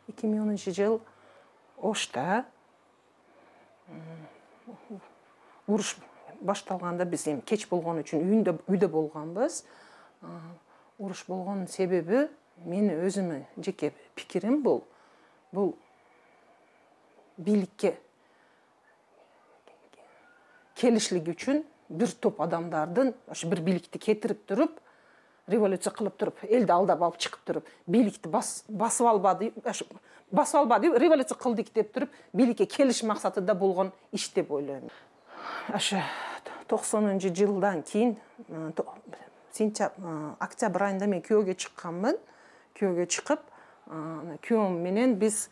2010 жыл Ошта уруш башталганда биз эми кеч болгон үчүн үйдө болгонбуз. Уруш болгон себеби мени өзүмө жеке пикирим бул бийликке келишлик үчүн бир топ адамдардын ошо бир бийликти кетирип туруп, революция кылып туруп, элди алдап алып чыгып туруп, бийликти басып албады, революция кылдык деп туруп, бийликке келиш максатында болгон иш деп ойлойм. Ошо 90-жылдан кийин октябрь айында мен күйөөгө чыкканмын. Күйөөгө чыгып, күйөөм менен биз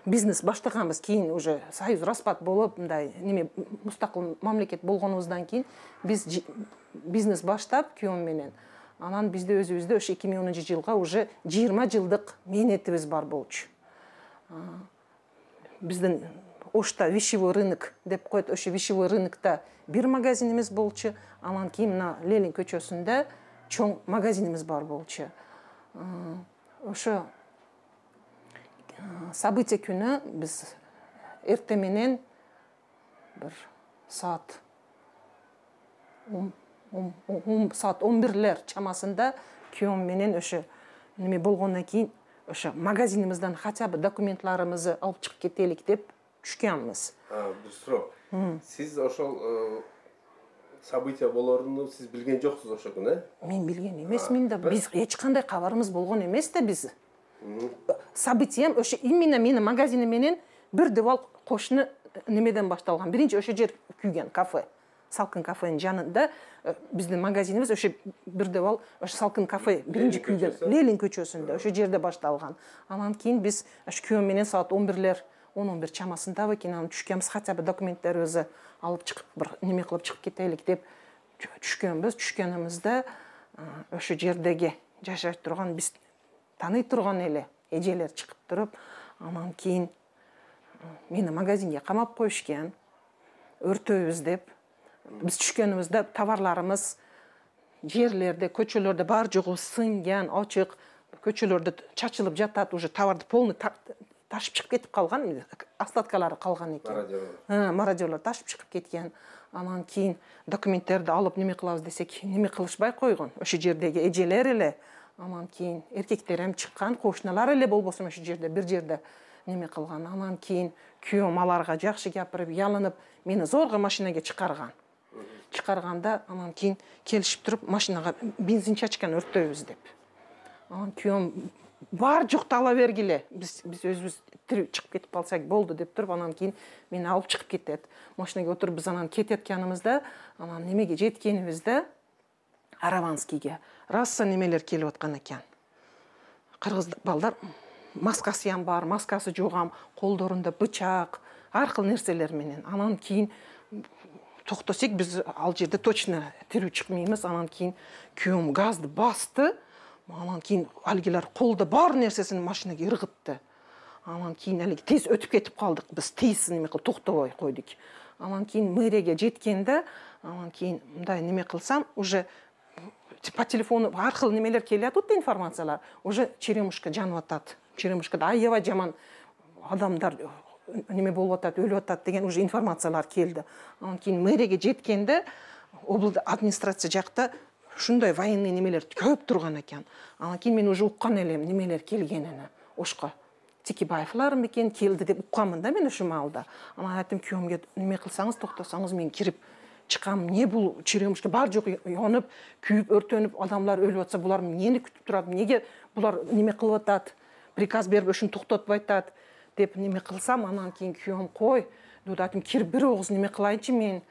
бизнес баштаганбыз. Кийин уже союз распад болуп, мындай неме мустакыл мамлекет болгонубуздан кийин биз бизнес баштап күйөөм менен. Анан бизде өзүбүздө ошо 2010 жылга уже 20 жылдык мээнетибиз бар болчу. Биздин Ошта вещевой рынок деп коет. Ошо вещевой рынокто бир магазинибиз болчу. Анан кийин мына Ленин көчөсүндө чоң магазинибиз бар болчу. Ошо события күнү биз эрте менен бир саат 11-лер чамасында күйөөм менен ошо неме болгондон кийин ошо магазинибиздан хотя бы документларыбызды алып чыгып кетелик деп түшкөнбүз. Бир суроо. Сиз ошол события болоруну сиз билген жоксуз ошо күнү? Мен билген эмесмин да, биз эч кандай кабарыбыз болгон эмес да биз. Событиям ошо именно менин магазиним менен бир дебал кошуну немеден башталган. Биринчи ошо жер күйгөн кафе. Салкын кафенин жанында биздин магазинибиз ошо бир дебал ошо Салкын кафе биринчи күйгөн Ленин көчөсүндө ошо жерде башталган. Анан кийин биз ошо күйөөм менен саат 11-лер 10-11 чамасындабы кийин түшкөнбүз, хотя бы документтерибизди алып чыгып бир неме кылып чыгып кетелик деп түшкөнбүз. Түшкөнүбүздө ошо жердеги жашап турган биз тааный турган эле эжелер чыгып туруп, анан кийин мени магазинге камап коюшкан, өртөйбүз деп. Биз түшкөнүбүздө товарларыбыз жерлерде, көчөлөрдө бар жогу сынган, ачык, көчөлөрдө чачылып жатат, уже товарды полный ташып чыгып кетип калган, остаткалары калган экен. Мародёрлор ташып чыгып кеткен. Анан кийин документтерди алып неме кылабыз десек, неме кылышпай койгон. Ошо жердеги эжелер эле, анан кийин эркектер эм чыккан, кошуналар эле болбосо ошо жерде бир жерде неме кылган. Анан кийин күйөөм аларга жакшы капырып, ялынып, мени зорго машинага чыгарган. Чыгарганда анан кийин келишип туруп, машинага бензин чачкан, өртөйбүз деп. Анан күйөөм бар жокто ала бергиле, биз өзүбүз тирүү чыгып кетип калсак болду деп туруп, анан кийин мени алып чыгып кетет. Машинага отуруп биз анан кететкенибизде, анан немеге жеткенибизде Араванскийге раса немелер келип аткан экен. Кыргыз балдар маскасы бар, маскасы жок, колдорунда бычак, ар кыл нерселер менен. Анан кийин токтосек биз ал жерде точно тирүү чыкмайбыз. Анан кийин күйөөм газды басты. Анан кийин алгилер колдо бар нерсесин машинага ыргытты. Анан кийин алги тез өтүп кетип калдык. Биз тез неме кылып токтобой койдук. Анан кийин мэриyaga жеткенде, анан кийин мындай неме кылсам, уже по телефону ар кыл немелер келип атат, информациялар. Уже черемушка жанып атат. Черемушкада аябай жаман адамдар неме болуп атат, өлүп атат деген уже информациялар келди. Анан кийин мэриyaga жеткенде, областный администрация жакта ушундай военный немелер көп турган экен. Анан кийин мен уже уккан элем немелер келгенин. Ошко Текебаевлар мекен келди деп укканмын да мен ошо маалда. Анан айттым күйөөмгө неме кылсаңыз, токтосаңыз мен кирип чыкам. Не бул черемушка бар жок янып, күйүп, өртөнүп, адамдар өлүп атса, булар эмнени күтүп турат? Неге булар неме кылып атат? Приказ берип ошону токтотпой атат деп неме кылсам, анан кийин күйөөм кой, деп айттым кирип бир огуз неме кылайынчы, мен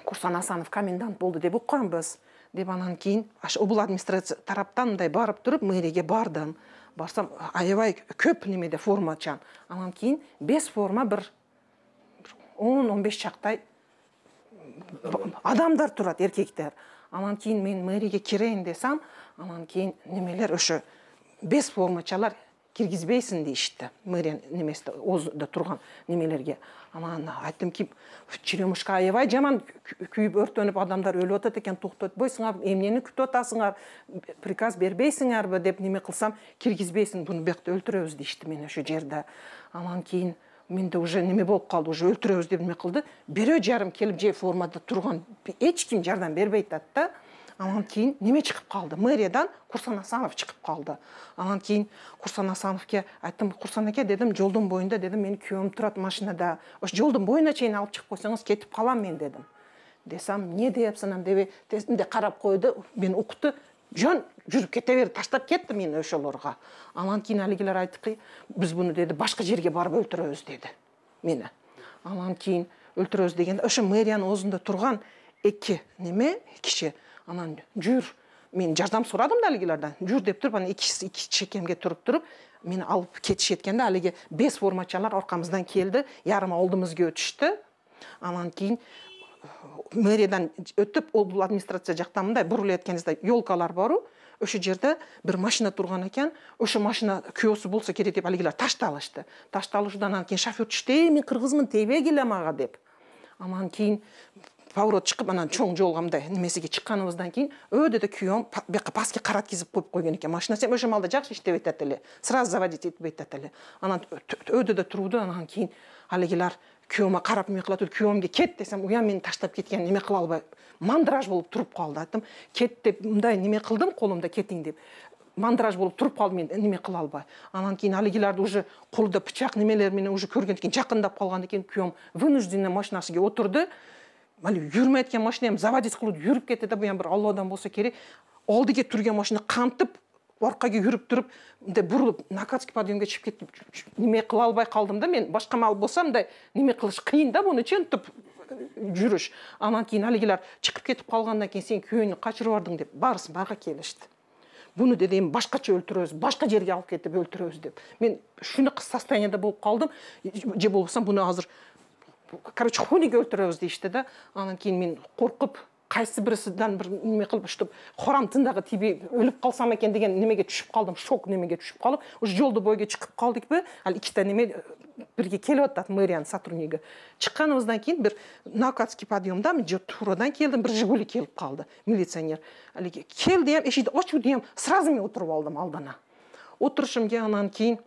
Курсан Асанов комендант болду деп укканбыз. Деп анан кийин обл администрация тараптан мындай барып туруп, мэриyaga бардым. Барсам, аябай көп немеде формачан. Анан кийин без форма бир 10-15 чактай адамдар турат, эркектер. Анан кийин мен мэриyaga кирейин десам, анан кийин немелер ошо без формачалар киргизбейсиң дейишти мэрия неместе озда турган немелерге. Анан айттым ки черемушка аябай жаман күйүп өртөнүп адамдар өлүп атат экен, токтотпойсуңар, эмнени күтүп атасыңар, приказ бербейсиңарбы деп неме кылсам, киргизбейсиң, буну бuyakta өлтүрөбүз дейишти мени ошо жерде. Анан кийин менде уже неме болуп калды, уже өлтүрөбүз деп неме кылды. Бирөө жарым келип же формада турган эч ким жардам бербей атат да. Анан кийин неме чыгып калды? Мэриядан Курсан Асанов чыгып калды. Анан кийин Курсан Асановке айттым, Курсан аке дедим, жолдун боюнда дедим, менин күйөөм турат машинада. Ошо жолдун боюна чейин алып чыгып койсоңуз кетип калам мен дедим. Десем, не депсиң ам деп тесинде карап койду, мени укту. Жөн жүрүп кете бер, таштап кетти мени ошолорго. Анан кийин алигилер айтты ки, биз буну деди, башка жерге барып өлтүрөбүз деди мени. Анан кийин өлтүрөбүз дегенде ошо мэриянын озунда турган эки неме киши анан жүр, мен жардам сурадым да алигилерден. Жүр деп туруп, анан iki чекемге туруп, мени алып кетишеткенде алиги 5 формачалар аркамыздан келди, ярым алдымызга өтүштү. Анан кийин мэриядан өтүп, бул администрация жактан мындай бурулуп атканыңызда ёлкалар бару, ошо жерде бир машина турган экен, ошо машина күйөөсү болсо керек деп алигилер ташталышты. Ташталышдан анан кийин шофер түштү, мен кыргызмын, тийбегиле мага деп. Анан кийин поворот чыгып, анан чоң жолго мындай немесиге чыкканыбыздан кийин өйдө күйөөм бияка паске карат кизип коюп койгон экен. Машина сен ошо малда жакшы иштеп атат эле. Сразу заводить этпей атат эле. Анан өйдө турду, анан кийин алигилер күйөөмө карап эме кылат, күйөөмгө кет десем, уя мени таштап кеткен, неме кыла албай, мандраж болуп туруп калды. Айттым, кет деп мындай неме кылдым, колумда кетиң деп. Мандраж болуп туруп калды, мен неме кыла албай. Анан кийин алигилерди уже колунда бычак немелер менен уже көргөндөн кийин жакындап калган экен, күйөөм вынужденно машинасына отурду. Али жүрмөй аткан машинам заводить кылып жүрүп кетти да, буян бир Алладан болсо керек. Алдыга турган машина кантып, аркага жүрүп туруп, мындай бурулуп, Накатский подъемге чыгып кетип, неме кыла албай калдым да, мен башка мал болсам мындай неме кылыш кыйын да, буну чентип жүрүш. Анан кийин алигилер чыгып кетип калгандан кийин сен күйөөңү качырып бардың деп, барысын бага келишти. Буну деди, эми башкача өлтүрөбүз, башка жерге алып кетип өлтүрөбүз деп. Мен шунакы состояниеде болуп калдым, же болбосо буну азыр короче, хуниге өлтүрөбүз дейишти да. Анан кийин мен коркуп, кайсы бирисидан бир неме кылып, уштуп, хорам тындагы тийбей өлүп калсам экен деген немеге түшүп калдым, шок немеге түшүп калып, ушу жолду бойго чыгып калдыкпы? Ал ikkita неме бирге келип атат мэриянын сотрудниги. Чыкканыбыздан кийин бир Накатский подъемда мен турадан келдим, бир Жигули келип калды, милиционер. Алиги кел дем, эшикти ачуу дем, сразу мен отуруп алдым алдына. Отурушумга анан кийин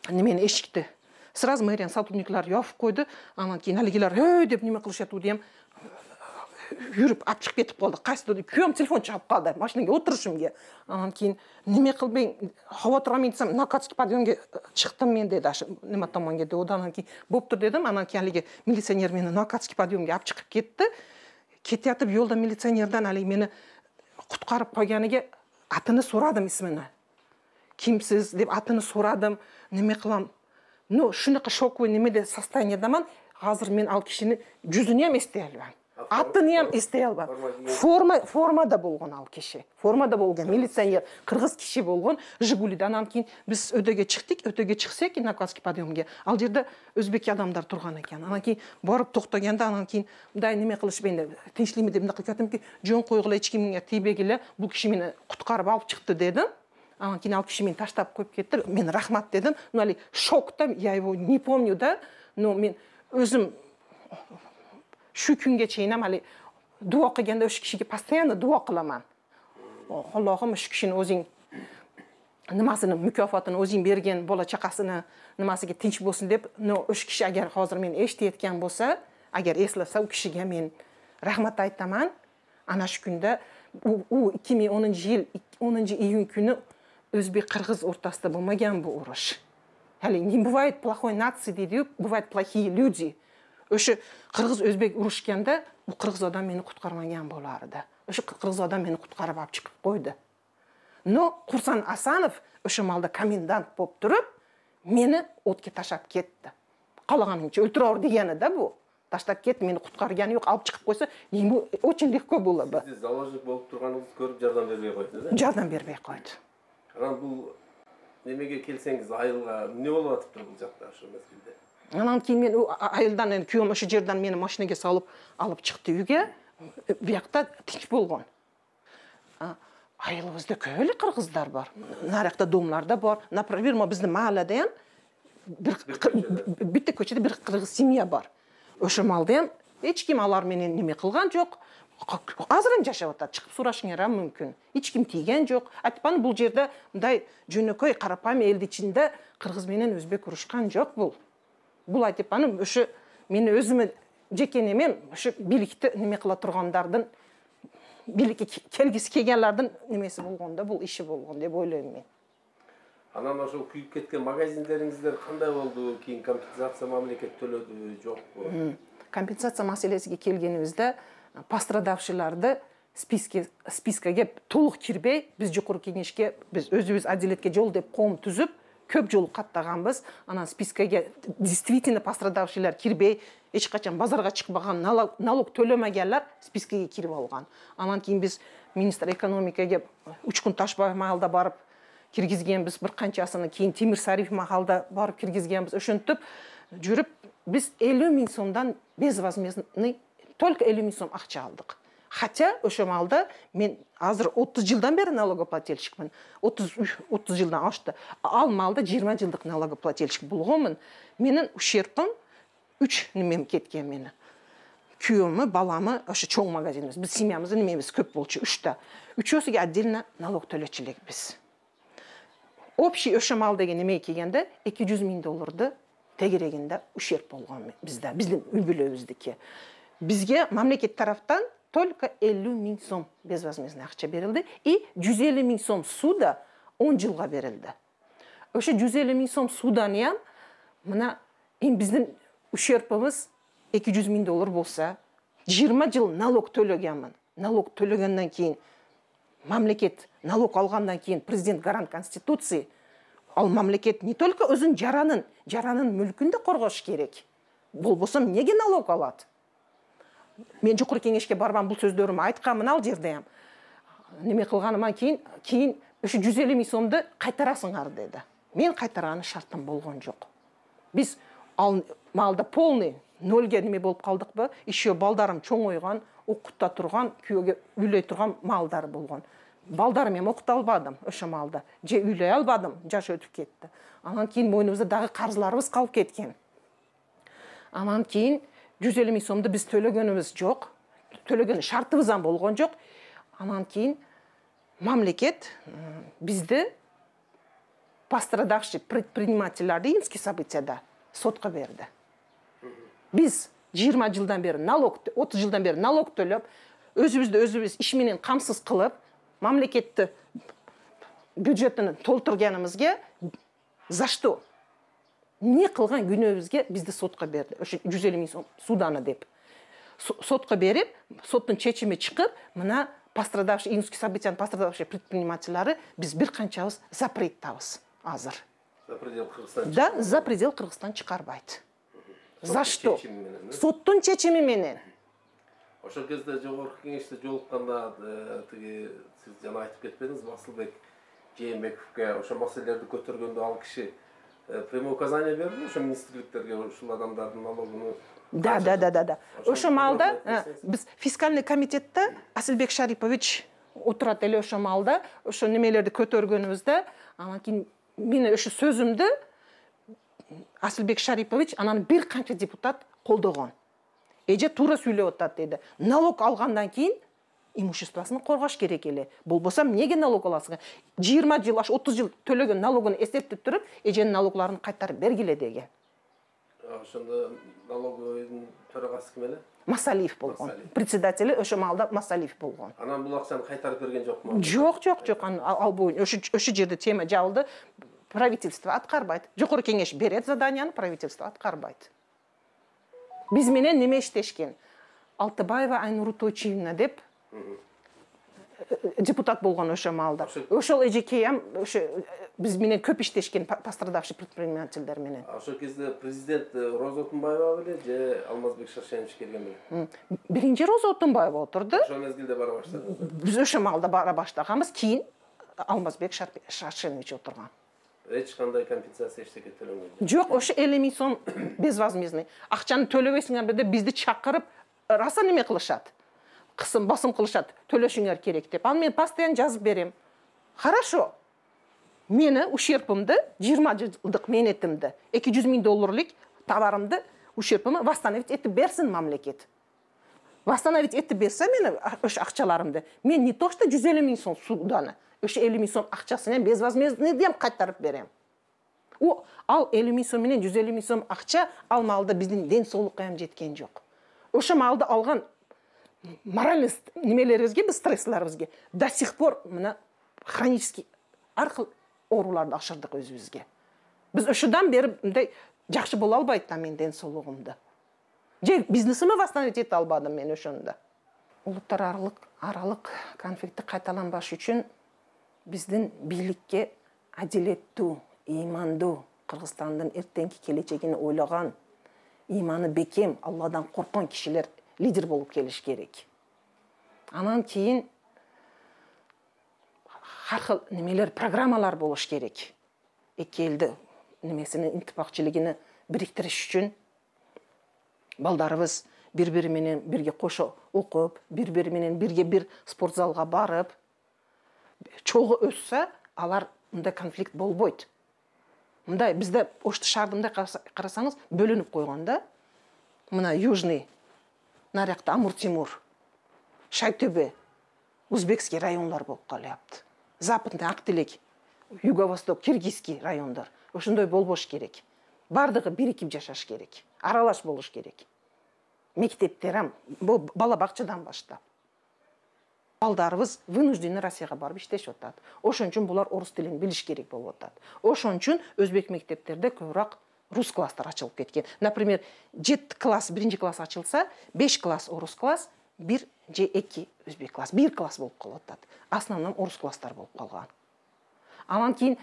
немени эшикти сразу мэриянын сотрудниклары япып койду. Анан кийин алигилер өй деп неме кылышат дем, жүрүп алып чыгып кетип калды. Кайсыда күйөөм телефон чалып калды машинага отурушумга. Анан кийин неме кылбай хаба турам десем, Накатский подъемге чыктым мен деди, неме томонго деп. Одан кийин болуптур дедим. Анан кийин алиги милиционер мени Накатский подъемге алып чыгып кетти. Кете атып жолда милиционерден алиги мени куткарып койгонига атыны сурадым, исмини. Кимсиз деп атыны сурадым, неме кылам. Ну, шунака шоковый немеде состояниедаман. Азыр мен ал кишини жүзүнө эм эстей албайм. Атын эм эстей албайм. Формада болгон ал киши. Формада болгон милиционер, кыргыз киши болгон. Жигулидан анан кийин биз өтөгө чыктык, өтөгө чыксак, Накатский подъемге. Ал жерде өзбек адамдар турган экен. Анан кийин барып токтогонда, анан кийин мындай неме кылышпайын, тинчлейме деп мындай кылып ки, жөн койгула, эч кимге тийбегиле, бул киши мени куткарып алып чыкты дедим. Анан кийин ал киши мени таштап коюп кетти. Мен рахмат дедим. Ну, али шокта, я его не помню, да? Но мен өзүм шу күнгө чейин али дуа кылганда ошо кишиге постоянно дуа кыламан. Аллахым ошо кишини өзүң нимасынын мүкөфатын өзүң берген, бола чакасыны нимасыга тынч болсун деп, но ошо киши агар азыр мен эштей эткен болсо, агар эслесе, у кишиге мен рахмат айтаман. Ана шу күндө 2010 10 июнь күнү өзбек-кыргыз ортасында болмаган бул уруш. Али не бывает плохой нации дейди, бывают плохие люди. Ошо кыргыз-өзбек урушканда бул кыргыз адам мени куткармаган боларды. Ошо кыргыз адам мени куткарып алып чыгып койду. Но Курсан Асанов ошо малда комендант болуп туруп, мени отке таштап кетти. Калаганыңча өлтүрөр дегени да бу. Таштап кетти, мени куткарганы жок, алып чыгып койсо, ему очень легко было бы. Сиз заложник болуп турганыңызды көрүп жардам бербей койду, да? Жардам бербей койду. Анан бул немеге келсеңиз, айылга эмне болуп атыптыр бул жакта ошо мезгилде? Анан кийин мен айылдан күйөөм ошо жерден мени машинага салып алып чыкты үйгө. Буякта тинч болгон. айылыбызда көп эле кыргыздар бар. Наракта домларда бар. Например, биздин маалада ham битте көчөдө бир кыргыз семья бар. Ошо малды ham эч ким алар менен неме кылган жок. Азыр эми жашап атат, чыгып сурашыңар мүмкүн. Эч ким тийген жок. Айтпаны бул жерде мындай жөнөкөй карапайым элдин ичинде кыргыз менен өзбек урушкан жок бул. Бул айтпаны ошо мени өзүмө жеке немем ошо бийликти неме кыла тургандардын бийликке келгиси келгендердин немеси болгондо бул иши болгон деп ойлойм мен. Анан ошол күйүп кеткен магазиндериңиздер кандай болду? Кийин компенсация мамлекет төлөдү, жокпу? Компенсация маселесине келгенибизде пострадавшийларды спискеге толук кирбей, биз жогорку кеңешке, биз өзүбүз адилетке жол деп коом түзүп, көп жолу каттаганбыз. Анан спискеге действительно пострадавшийлар кирбей, эч качан базарга чыкпаган, налог төлөмөгөнлөр спискеге кирип алган. Анан кийин биз министр экономикага Учкун Ташбаев маалда барып киргизгенбиз, бир канчасыны кийин Темир Сариф маалда барып киргизгенбиз. Ошентип жүрүп биз 50 000 сомдон безвозмездный только 50 000 сом акча алдык. Хотя ошо маалда мен азыр 30 жылдан бери налогоплательщикмин. 30 жылдан ашты. Ал маалда 20 жылдык налогоплательщик болгонмун. Менин ущербим 3 немем кеткен мени. Күйөөмү, баламы ошо чоң магазинбиз. Биз семьямыздын немебиз көп болчу, 3та. Үчөөсүгө отдельно налог төлөчү элекпиз. Общий ошо маал деген неме келгенде $200 000 тегерегинде ущерб болгон бизде, биздин үй бүлөбүздүкү. Бизге мамлекет тараптан только 50 000 сом безвозмездный акча берилди и 150 000 сом суда 10 жылга берилди. Ошо 150 000 сом судан ham мына биздин ущербimiz $200 000 болса, 20 жыл налог төлөгөнмүн. Налог төлөгөндөн кийин мамлекет налог алгандан кийин президент гарант конституции, ал мамлекет не только өзүн жаранын мүлкүн да коргош керек. Болбосо эмнеге налог алат? Мен жогорку кеңешке барбам, бул сөздөрүмү айтканмын ал жерде ham. Неме кылганымдан кийин ошо 150 000 сомду кайтарасыңар деди. Мен кайтарганы шартым болгон жок. Биз ал маалда полный нөлгө неме болуп калдыкпы? Еще балдарым чоңойгон, окутта турган, күйөөгө үйлөй турган маалдар болгон. Балдарым эми окута албадым ошо маалда. Же үйлөй албадым, жаш өтүп кетти. Анан кийин мойнубузда дагы карзларыбыз калып кеткен. Анан кийин 150 000 сомду биз төлөгөнүбүз жок. Төлөгөн шартыбыздан болгон жок. Анан кийин мамлекет бизди пострадавший предпринимательлерди Инский событияда сотко берди. Биз 20 жылдан бери налог, 30 жылдан бери налог төлөп, өзүбүз иш менен камсыз кылып, мамлекетти бюджетин толтурганыбызга за что? Не кылган күнөөбүзгө бизди сотко берди. Ошо 150 000 сом суданы деп. Сотко берип, соттун чечими чыгып, мына пострадавший Инский событияны пострадавший предпринимательлери биз бир канчабыз запреттабыз азыр. За предел Кыргызстан. Да, за предел Кыргызстан чыгарбайт. За что? Соттун чечими менен. Ошол кезде жогорку кеңеште жолукканда тиги сиз жана айтып кетпедиңиз, Басылбек Жээнбековге ошо маселелерди көтөргөндө ал киши прямое указание берди ошо министрликтерге ушул адамдардын налогуну. Да. Ошо маалда биз фискальный комитетте Асылбек Шарипович отурат эле ошо маалда, ошо немелерди көтөргөнүбүздө, анан кийин мен ошо сөзүмдү Асылбек Шарипович анан бир канча депутат колдогон. Эже туура сүйлөп атат деди. Налог алгандан кийин имуществосын коргош керек эле. Болбосо эмнеге налог аласың? 20 жыл, 30 жыл төлөгөн налогун эсептеп туруп, эженин налогларын кайтарып бергиле деген. Ошондо налоговойдун төрагасы ким эле? Масалиев болгон. Председатели ошо маалда Масалиев болгон. Анан бул акчаны кайтарып берген жокму? Жок. Ал боюнча ошо жерде тема жабылды. Правительство аткарбайт. Жогорку кеңеш берет заданияны, правительство аткарбайт. Биз менен неме иштешкен? Алтыбаева Айнуру Тойчиевна деп депутат болгон ошо маалда. Ошол эжеке ham ошо биз менен көп иштешкен пострадавший предпринимательдер менен. Ошол кезде президент Роза Отунбаева беле же Алмазбек Шаршенович келген беле? Биринчи Роза Отунбаева отурду. Ошол мезгилде бара баштады. Биз ошо маалда бара баштаганбыз, кийин Алмазбек Шаршенович отурган. Эч кандай компенсация эчтеке төлөнгөн жок. Ошо 50 000 сом безвозмездный. Акчаны төлөбөйсүңөр деп бизди чакырып, раса неме кылышат. қысым басым қылышады, төлешіңер керек деп. Ал мен постоянно жазып берем. Хорошо. Мені ущербімді, 20 жылдық менетімді, $200,000 товарымды ущербімі восстановить етіп берсін мамлекет. Восстановить етіп берсе мені үш ақчаларымды. Мен не то, что 150 000 сом суданы, 50 000 сом ақчасынан безвозмездно дем қайтарып берем. Ал 50 000 сом менен 150 000 сом ақча алмалды біздің денсаулыққа жеткен жоқ. Ошы малды алған моральный немелерімізге, біз стresсларымызге до сих пор мына хронический арқыл оруларды ашырдық өзімізге. Біз үшідан бері жақсы бола албайды мен денсаулығымды. Бизнесімі восстановить ете албадым мен үшінді. Ұлттар аралық конфликті қайталанбаш үшін біздің билікке әділетту, иманду, Қырғызстандың ертеңгі келешегін ойлаған, иманы бекем, Алладан қорққан кішілер лидер болып келіш керек. Анан кейін харқыл немелер программалар болуш керек. Екі елді немесінің интипақчылығыны біріктіріш үшін балдарыбыз бір-біріменен бірге қошы оқып, бір-біріменен бірге бір спортзалға барып, чоғы өссе, алар мұнда конфликт болбойды. Мұнда бізде Ошты шардымда қарасаңыз бөлініп қойғанда, мұна южный, наряқта Амур-Тимур, Шайтөбе, Узбекский районлар болып қалыпты. Западный Ақтілек, Юго-Восток, Киргизский райондар. Ошындай болбош керек. Бардығы бірікіп жашаш керек. Аралаш болуш керек. Мектептерім, бала бақчадан баштап. Балдарыбыз вынуждены Россияға барып иштеш отады. Ошон үчүн булар орыс тілін билиш керек болуп отады. Ошон үчүн өзбек мектептерде көбүрөөк рус класстар ачылып кеткен. Например, 7 класс, 1 класс ачылса, 5 класс орус класс, 1 же 2 өзбек класс, 1 класс болуп калып атат. Основном орус класстар болуп калган. Анан кийин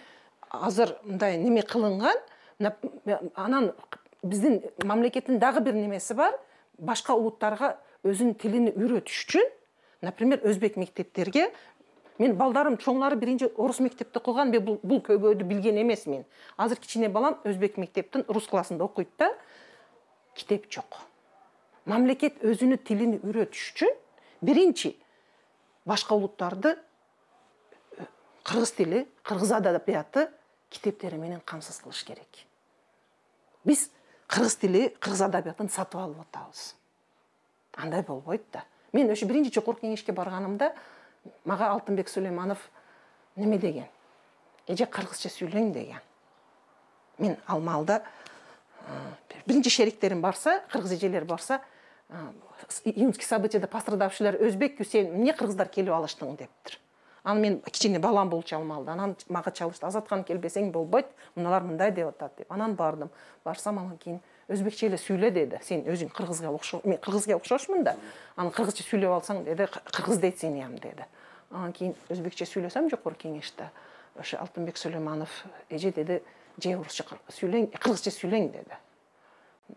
азыр мындай неме кылынган, анан биздин мамлекеттин дагы бир немеси бар, башка улуттарга өзүнүн тилин үйрөтүш үчүн, например, өзбек мектептерге мен балдарым чоңлары биринчи орус мектепте окуган, бул көбөйдү билген эмес мен. Азыр кичине балам өзбек мектептин рус классында окуйт да, китеп жок. Мамлекет өзүнүн тилин үйрөтүш үчүн биринчи башка улуттарды кыргыз тили, кыргыз адабияты китептери менен камсыз кылыш керек. Биз кыргыз тили, кыргыз адабиятын сатып алып атабыз. Андай болбойт да. Мен өші биринчи чокор кеңешке барганымда мага Алтынбек Сулейманов неме деген? Эже кыргызча сүйлөң деген. Мен алмалда биринчи шериктерим барса, кыргыз эжелер барса, июньский событияда пострадавшилер өзбек, сен эмне кыргыздар келип алыштың дептир. Аны мен кичине балам болчу алмалда. Анан мага чалышты, Азаткан келбесең болбойт, муналар мындай деп атат деп. Анан бардым. Барсам анан кийин өзбекче эле сүйлө деди. Сен өзүң кыргызга окшош, мен кыргызга окшошмун да. Аны кыргызча сүйлөп алсаң деди, кыргыз дейт сени ям деди. Анан кийин өзбекче сүйлөсөм жокор кеңеште. Ошо Алтынбек Сулейманов эже деди, же орусча сүйлөң, кыргызча сүйлөң деди.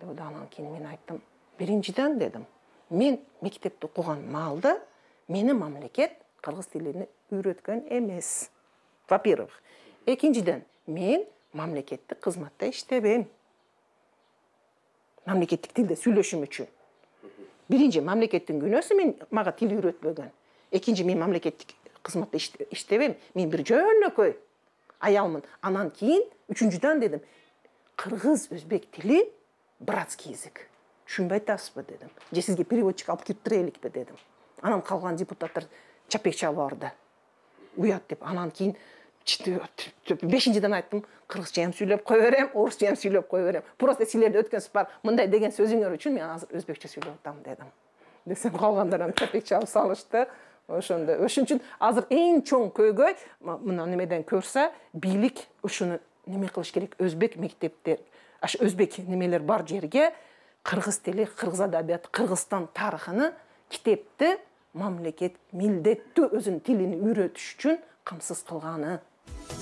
Анан кийин мен айттым, биринчиден дедим, мен мектепте окуган маалда мени мамлекет кыргыз тилин үйрөткөн эмес. Во-первых, экинчиден, мен мамлекеттик кызматта иштебейм. Мамлекеттик тилде сүйлөшүм үчүн. Биринчи, мамлекеттин күнөөсү мен мага тил үйрөтпөгөн. Экинчи, мен мамлекеттик кызматта иштебейм. Мен бир жөнөкөй аялмын. Анан кийин үчүнчүдөн дедим, кыргыз өзбек тили братский язык. Түшүнбөй атасызбы дедим. Же сизге переводчик алып кирип туреликпи дедим. Анан калган депутаттар чапек чабарды. Уят деп. Анан кийин 5-ден айттым, кыргызча ham сүйлөп кой берем, орусча ham сүйлөп кой берем. Просто силерде өткөн бар, мындай деген сөзүңөр үчүн мен азыр өзбекче сүйлөп атам дедим. Десем калгандар чапек чабып салышты. Ошондо. Ошон үчүн азыр эң чоң көйгөй мына немеден көрсө, бийлик ушуну неме кылыш керек, өзбек мектептер, өзбек немелер бар жерге кыргыз тили, кыргыз адабияты, Кыргызстан тарыхыны, китепти мамлекет милдеттүү өзүнүн тилин үйрөтүш үчүн камсыз кылганы.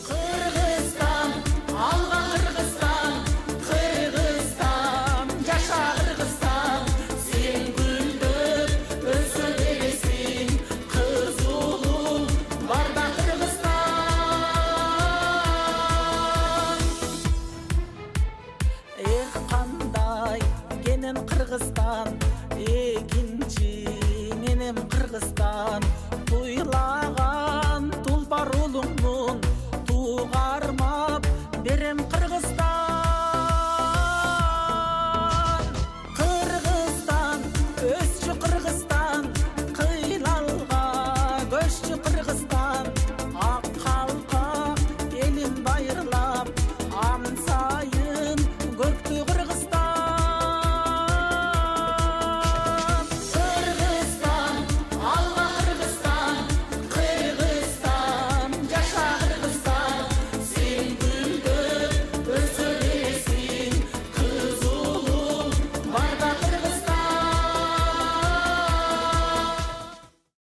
Кыргызстан, алга Кыргызстан, Кыргызстан, жаша Кыргызстан, сен гүлдөп өсө бересиң, кыз улуң барда Кыргызстан. Эх, кандай кенен Кыргызстан, экинчи менен Кыргызстан. алыстан